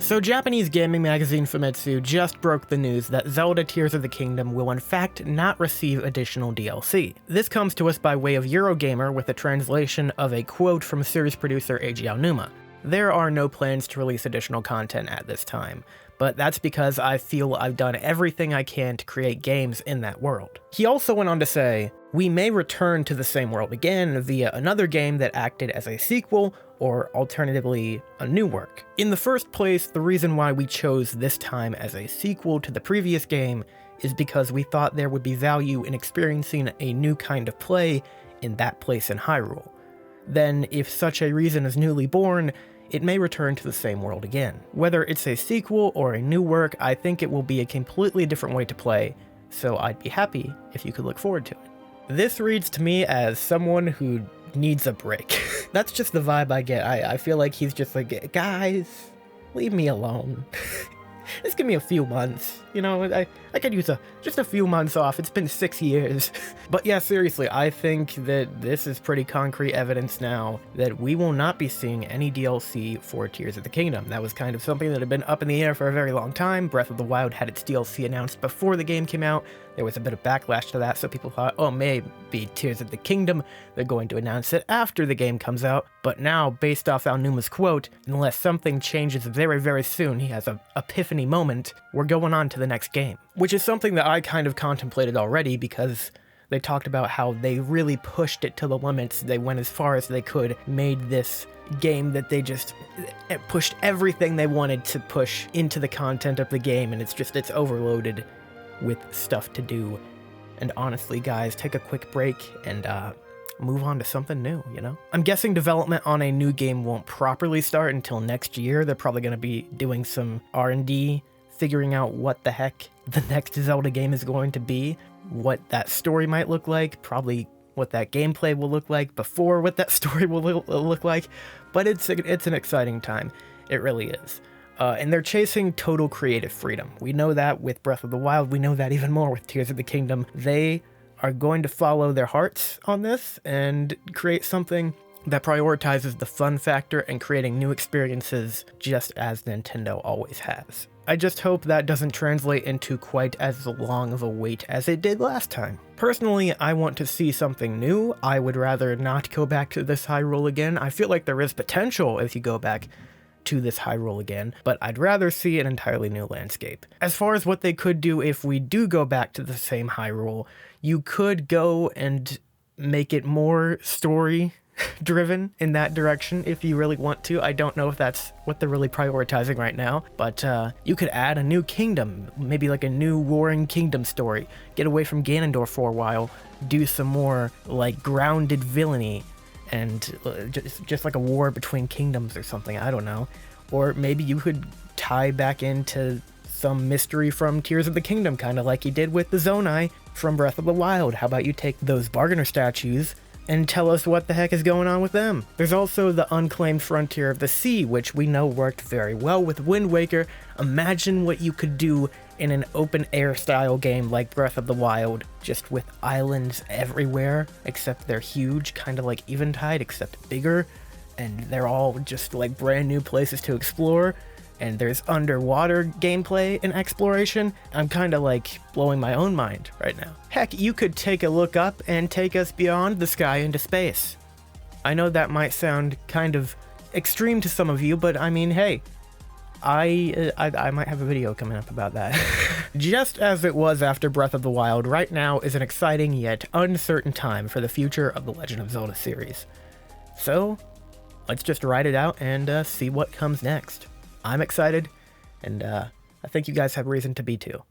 So Japanese gaming magazine Famitsu just broke the news that Zelda Tears of the Kingdom will in fact not receive additional DLC. This comes to us by way of Eurogamer with a translation of a quote from series producer Eiji Aonuma. There are no plans to release additional content at this time, but that's because I feel I've done everything I can to create games in that world. He also went on to say, we may return to the same world again via another game that acted as a sequel, or alternatively, a new work. In the first place, the reason why we chose this time as a sequel to the previous game is because we thought there would be value in experiencing a new kind of play in that place in Hyrule. Then, if such a reason is newly born, it may return to the same world again. Whether it's a sequel or a new work, I think it will be a completely different way to play, so I'd be happy if you could look forward to it. This reads to me as someone who needs a break. That's just the vibe I get. I feel like he's just like, guys, leave me alone. Just give me a few months. You know, I could use just a few months off. It's been 6 years. But yeah, seriously, I think that this is pretty concrete evidence now that we will not be seeing any DLC for Tears of the Kingdom. That was kind of something that had been up in the air for a very long time. Breath of the Wild had its DLC announced before the game came out. There was a bit of backlash to that, so people thought, oh, maybe Tears of the Kingdom, they're going to announce it after the game comes out. But now, based off Aonuma's quote, unless something changes very, very soon, he has an epiphany moment, we're going on to the next game. Which is something that I kind of contemplated already, because they talked about how they really pushed it to the limits. They went as far as they could, made this game that they just pushed everything they wanted to push into the content of the game, and it's overloaded with stuff to do. And honestly, guys, take a quick break and move on to something new, you know? I'm guessing development on a new game won't properly start until next year. They're probably going to be doing some R&D, figuring out what the heck the next Zelda game is going to be, what that story might look like, probably what that gameplay will look like before what that story will look like. But it's an exciting time. It really is. And they're chasing total creative freedom. We know that with Breath of the Wild. We know that even more with Tears of the Kingdom. They are going to follow their hearts on this and create something that prioritizes the fun factor and creating new experiences just as Nintendo always has. I just hope that doesn't translate into quite as long of a wait as it did last time. Personally, I want to see something new. I would rather not go back to this Hyrule again. I feel like there is potential if you go back to this Hyrule again, but I'd rather see an entirely new landscape. As far as what they could do if we do go back to the same Hyrule, you could go and make it more story driven in that direction if you really want to. I don't know if that's what they're really prioritizing right now, but you could add a new kingdom, maybe like a new warring kingdom story, get away from Ganondorf for a while, do some more like grounded villainy, and just like a war between kingdoms or something, I don't know. Or maybe you could tie back into some mystery from Tears of the Kingdom, kind of like you did with the Zonai from Breath of the Wild. How about you take those bargainer statues and tell us what the heck is going on with them? There's also the Unclaimed Frontier of the Sea, which we know worked very well with Wind Waker. Imagine what you could do in an open-air style game like Breath of the Wild, just with islands everywhere, except they're huge, kind of like Eventide, except bigger, and they're all just like brand new places to explore, and there's underwater gameplay and exploration. I'm kind of like blowing my own mind right now. Heck, you could take a look up and take us beyond the sky into space. I know that might sound kind of extreme to some of you, but I mean, hey, I might have a video coming up about that. Just as it was after Breath of the Wild, right now is an exciting yet uncertain time for the future of the Legend of Zelda series. So, let's just ride it out and see what comes next. I'm excited, and I think you guys have reason to be too.